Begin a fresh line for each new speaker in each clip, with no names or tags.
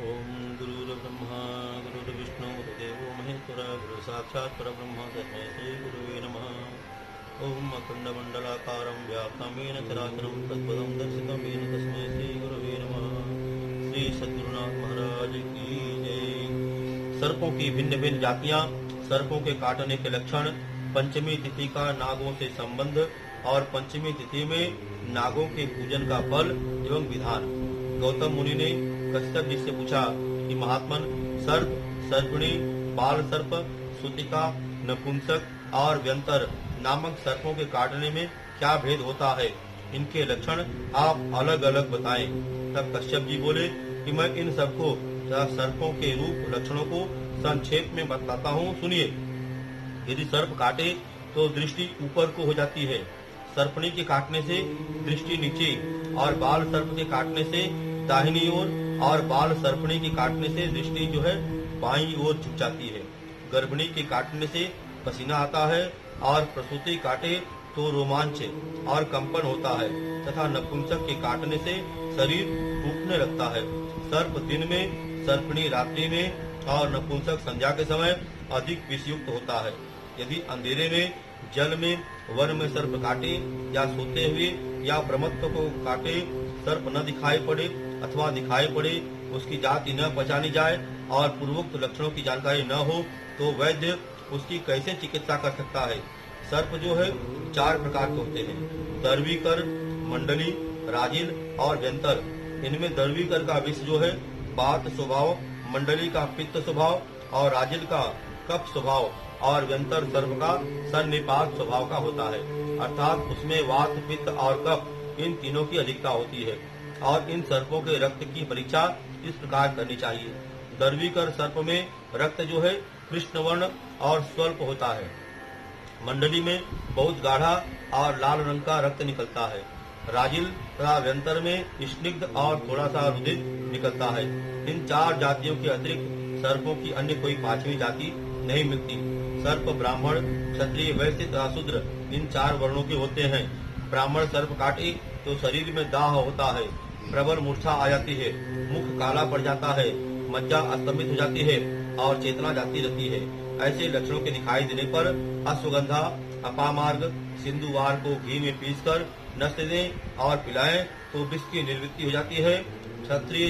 ओम गुरुर्ब्रह्मा गुरुर्विष्णु गुरुदेवो महेश्वरः गुरु साक्षात् परब्रह्म तस्मै श्री गुरुवे नमः। ओम अखंडमंडलाकारं व्याप्तं येन चराचरं तत्पदं दर्शितं येन तस्मै श्री गुरुवे नमः। श्री सद्गुरुनाथ महाराज की जय। सर्पों की भिन्न भिन्न जातियां, सर्पों के काटने के लक्षण, पंचमी तिथि का नागों से संबंध और पंचमी तिथि में नागों के पूजन का फल एवं विधान। गौतम मुनि ने कश्यप जी से पूछा कि महात्मन, सर्प, सर्पिणी, बाल सर्प, सूतिका, नपुंसक और व्यंतर नामक सर्पों के काटने में क्या भेद होता है? इनके लक्षण आप अलग अलग बताएं। तब कश्यप जी बोले कि मैं इन सबको सर्पों के रूप लक्षणों को संक्षेप में बताता हूँ, सुनिए। यदि सर्प काटे तो दृष्टि ऊपर को हो जाती है, सर्पणी के काटने से दृष्टि नीचे, और बाल सर्प के काटने से दाहिनी ओर, और बाल सर्पणी के काटने से दृष्टि जो है बाईं ओर झुक जाती है। गर्भिणी के काटने से पसीना आता है, और प्रसूति काटे तो रोमांच और कंपन होता है, तथा नपुंसक के काटने से शरीर टूटने लगता है। सर्प दिन में, सर्पणी रात्रि में और नपुंसक संध्या के समय अधिक विषयुक्त होता है। यदि अंधेरे में, जल में, वन में सर्प काटे या सोते हुए या प्रमत्त को काटे, सर्प न दिखाई पड़े अथवा दिखाई पड़े, उसकी जाति न पहचानी जाए और पूर्वोक्त लक्षणों की जानकारी न हो, तो वैद्य उसकी कैसे चिकित्सा कर सकता है? सर्प जो है 4 प्रकार के होते हैं: दर्वीकर, मंडली, राजिल और व्यंतर। इनमें दर्वीकर का विष जो है वात स्वभाव, मंडली का पित्त स्वभाव और राजिल का कफ स्वभाव, और व्यंतर सर्प का सन्निपात स्वभाव का होता है, अर्थात उसमें वात, पित्त और कफ इन तीनों की अधिकता होती है। और इन सर्पों के रक्त की परीक्षा इस प्रकार करनी चाहिए। दर्वीकर सर्प में रक्त जो है कृष्ण वर्ण और स्वल्प होता है। मंडली में बहुत गाढ़ा और लाल रंग का रक्त निकलता है। राजिल तथा व्यंतर में स्निग्ध और थोड़ा सा रुधिर निकलता है। इन 4 जातियों के अतिरिक्त सर्पों की अन्य कोई 5वीं जाति नहीं मिलती। सर्प ब्राह्मण, क्षत्रिय, वैश्य तथा शूद्र इन 4 वर्णों के होते हैं। ब्राह्मण सर्प काटे तो शरीर में दाह होता है, प्रबल मूर्छा आ जाती है, मुख काला पड़ जाता है, मज्जा अस्तमित हो जाती है और चेतना जाती रहती है। ऐसे लक्षणों के दिखाई देने पर अश्वगंधा, अपामार्ग, सिंधुवार को घी में पीसकर नष्ट दें और पिलाएं तो विष की निवृत्ति हो जाती है। क्षत्रिय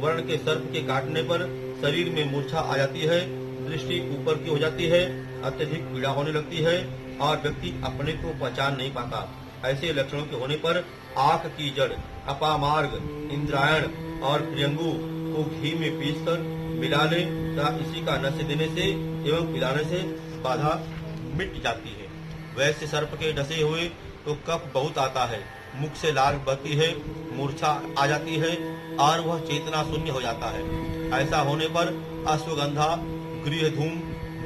वर्ण के सर्प के काटने पर शरीर में मूर्छा आ जाती है, दृष्टि ऊपर की हो जाती है, अत्यधिक पीड़ा होने लगती है और व्यक्ति अपने को पहचान नहीं पाता। ऐसे लक्षणों के होने पर आंख की जड़, अपामार्ग, इंद्रायण और प्रियंगु को घी में पीसकर मिला ले तथा इसी का नशे देने से एवं पिलाने से बाधा मिट जाती है। वैसे सर्प के डसे हुए तो कफ बहुत आता है, मुख से लार बहती है, मूर्छा आ जाती है और वह चेतना शून्य हो जाता है। ऐसा होने पर अश्वगंधा, गृहधूम,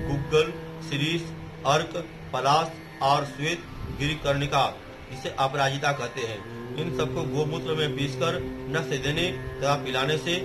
गुग्गल, शिरीष, अर्क, पलाश और श्वेत गिरिकर्णिका, जिसे अपराजिता कहते हैं, इन सबको गोमूत्र में पीसकर नशे देने तथा पिलाने से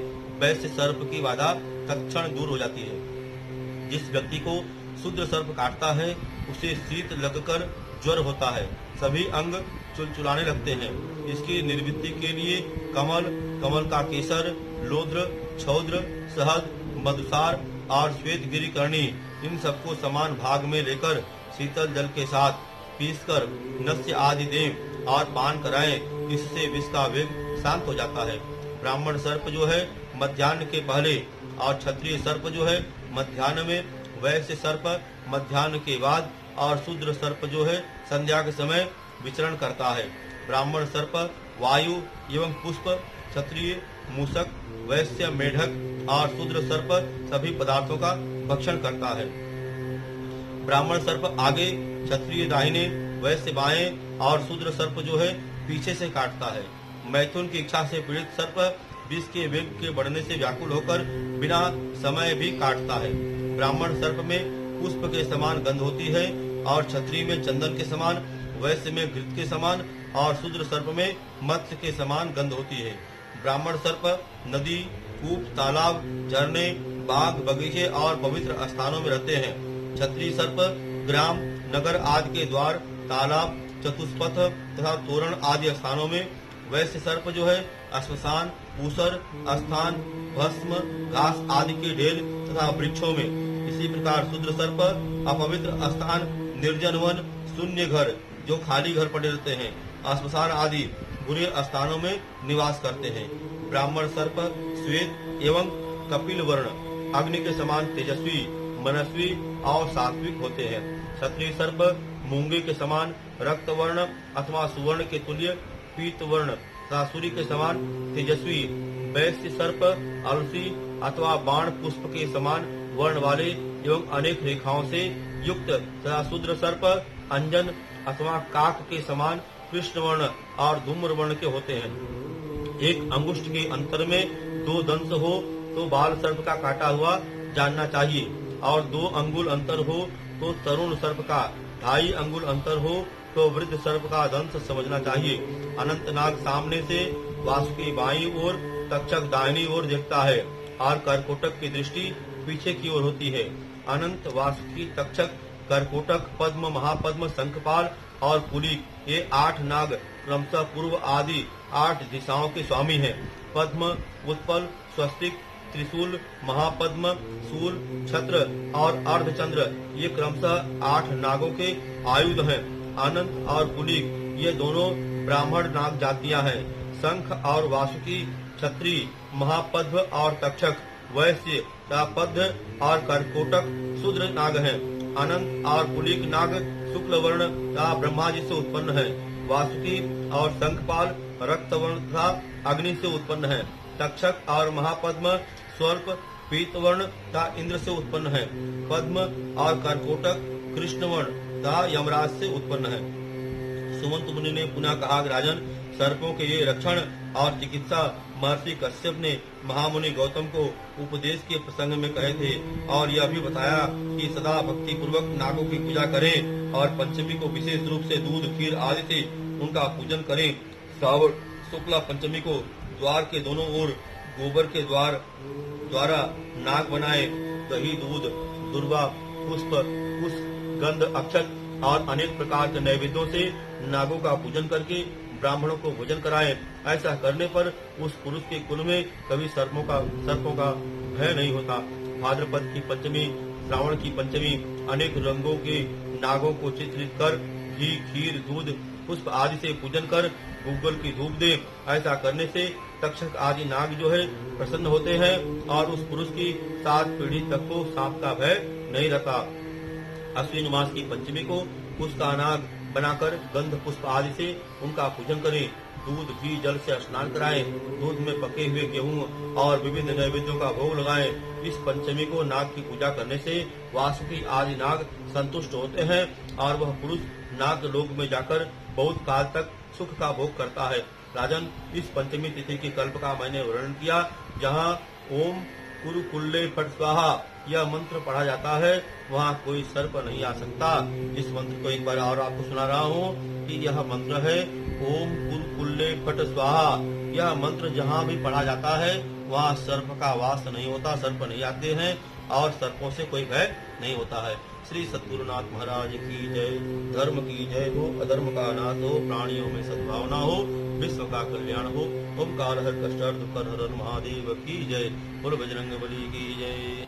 वैश्य सर्प की बाधा तत्क्षण दूर हो जाती है। जिस व्यक्ति को शूद्र सर्प काटता है उसे शीत लगकर ज्वर होता है, सभी अंग चुलचुलाने लगते हैं। इसकी निवृत्ति के लिए कमल, कमल का केसर, लोद्र, छौद्र, शहद, मधुसार और श्वेत गिरिकर्णी इन सबको समान भाग में लेकर शीतल जल के साथ पीसकर नस्य आदि दें और पान कराएं, इससे विष का वेग शांत हो जाता है। ब्राह्मण सर्प जो है मध्याह्न के पहले और क्षत्रिय सर्प जो है मध्याह्न में, वैश्य सर्प मध्याह्न के बाद और शूद्र सर्प जो है संध्या के समय विचरण करता है। ब्राह्मण सर्प वायु एवं पुष्प, क्षत्रिय मूषक, वैश्य मेढक और शूद्र सर्प सभी पदार्थों का भक्षण करता है। ब्राह्मण सर्प आगे, क्षत्रिय दाहिने, वैश्य बाएं और शूद्र सर्प जो है पीछे से काटता है। मैथुन की इच्छा से पीड़ित सर्प विष के वेग के बढ़ने से व्याकुल होकर बिना समय भी काटता है। ब्राह्मण सर्प में पुष्प के समान गंध होती है और क्षत्रिय में चंदन के समान, वैश्य में घृत के समान और शूद्र सर्प में मत्स्य के समान गंध होती है। ब्राह्मण सर्प नदी, कूप, तालाब, झरने, बाग, बगीचे और पवित्र स्थानों में रहते हैं। क्षत्रिय सर्प ग्राम, नगर आदि के द्वार, तालाब, चतुष्पथ तथा तोरण आदि स्थानों में वैसे सर्प जो है श्मशान, ऊसर, स्थान, भस्म, घास आदि के ढेल तथा वृक्षों में। इसी प्रकार शूद्र सर्प अपवित्र स्थान, निर्जन वन, शून्य घर जो खाली घर पड़े रहते हैं, श्मशान आदि बुरे स्थानों में निवास करते हैं। ब्राह्मण सर्प श्वेत एवं कपिल वर्ण, अग्नि के समान तेजस्वी, मनस्वी और सात्विक होते हैं। क्षत्रिय सर्प मूंगे के समान रक्त वर्ण अथवा सुवर्ण के तुल्य पीत वर्ण तथा सूर्य के समान तेजस्वी। वैश्य सर्प अलसी अथवा बाण पुष्प के समान वर्ण वाले एवं अनेक रेखाओं से युक्त तथा शूद्र सर्प अंजन अथवा काक के समान कृष्ण वर्ण और धूम्र वर्ण के होते हैं। एक अंगुष्ठ के अंतर में 2 दंश हो तो बाल सर्प का काटा हुआ जानना चाहिए, और 2 अंगुल अंतर हो तो तरुण सर्प का, 2.5 अंगुल अंतर हो तो वृद्ध सर्प का दंश समझना चाहिए। अनंतनाग सामने से वासुकी बाईं ओर, तक्षक दाहिनी ओर देखता है और करकोटक की दृष्टि पीछे की ओर होती है। अनंत, वासुकी, तक्षक, करकोटक, पद्म, महापद्म, शंखपाल और पुलिक ये 8 नाग क्रमशः पूर्व आदि 8 दिशाओं के स्वामी हैं। पद्म, उत्पल, स्वस्तिक, त्रिशूल, महापद्म, शूल, छत्र और अर्धचंद्र ये क्रमशः 8 नागों के आयुध हैं। अनंत और पुलिक ये दोनों ब्राह्मण नाग जातियां हैं। शंख और वासुकी क्षत्रिय, महापद्म और तक्षक वैश्य तथा पद्म और करकोटक शूद्र नाग हैं। अनंत और पुलिक नाग शुक्ल वर्ण तथा ब्रह्मा जी से उत्पन्न है। वासुकी और शंखपाल रक्त वर्ण तथा अग्नि से उत्पन्न है। तक्षक और महापद्म स्वल्प पीत वर्ण तथा इंद्र से उत्पन्न है। पद्म और करकोटक कृष्ण वर्ण तथा यमराज से उत्पन्न है। सुमंत मुनि ने पुनः कहा, राजन, सर्पों के ये रक्षण और चिकित्सा महर्षि कश्यप ने महामुनि गौतम को उपदेश के प्रसंग में कहे थे, और यह भी बताया कि सदा भक्ति पूर्वक नागों की पूजा करें और पंचमी को विशेष रूप से दूध, खीर आदि से उनका पूजन करें। श्रावण शुक्ला पंचमी को द्वार के दोनों ओर गोबर के द्वारा नाग बनाए। दही, दूध, दुर्वा, पुष्प, गंध, अक्षत और अनेक प्रकार के नैवेद्यों से नागों का पूजन करके ब्राह्मणों को भोजन कराएं। ऐसा करने पर उस पुरुष के कुल में कभी सर्पों का भय नहीं होता। भाद्रपद की पंचमी, श्रावण की पंचमी अनेक रंगों के नागों को चित्रित कर घी, खीर, दूध, पुष्प आदि से पूजन कर गूगल की धूप दे। ऐसा करने से तक्षक आदि नाग जो है प्रसन्न होते हैं और उस पुरुष की 7 पीढ़ी तक को सांप का भय नहीं रहता। अश्विन मास की पंचमी को उसका नाग बनाकर गंध, पुष्प आदि से उनका पूजन करें। दूध, घी, जल से स्नान कराएं। दूध में पके हुए गेहूं और विभिन्न नैवेद्यों का भोग लगाएं। इस पंचमी को नाग की पूजा करने से वासुकी आदि नाग संतुष्ट होते हैं और वह पुरुष नाग लोक में जाकर बहुत काल तक सुख का भोग करता है। राजन, इस पंचमी तिथि के कल्प का मैंने वर्णन किया। जहाँ ओम कुरु कुल्ले फट स्वाहा यह मंत्र पढ़ा जाता है, वहाँ कोई सर्प नहीं आ सकता। इस मंत्र को एक बार और आपको सुना रहा हूँ कि यह मंत्र है ओम कुरु कुल्ले फट स्वाहा। यह मंत्र जहाँ भी पढ़ा जाता है वहाँ सर्प का वास नहीं होता, सर्प नहीं आते हैं और सर्पों से कोई भय नहीं होता है। श्री सद्गुरुनाथ महाराज की जय। धर्म की जय हो, अधर्म का नाश हो, प्राणियों में सद्भावना हो, विश्व का कल्याण हो। ओमकार हर कष्ट दुख हर महादेव की जय। बोलो बजरंग बली की जय।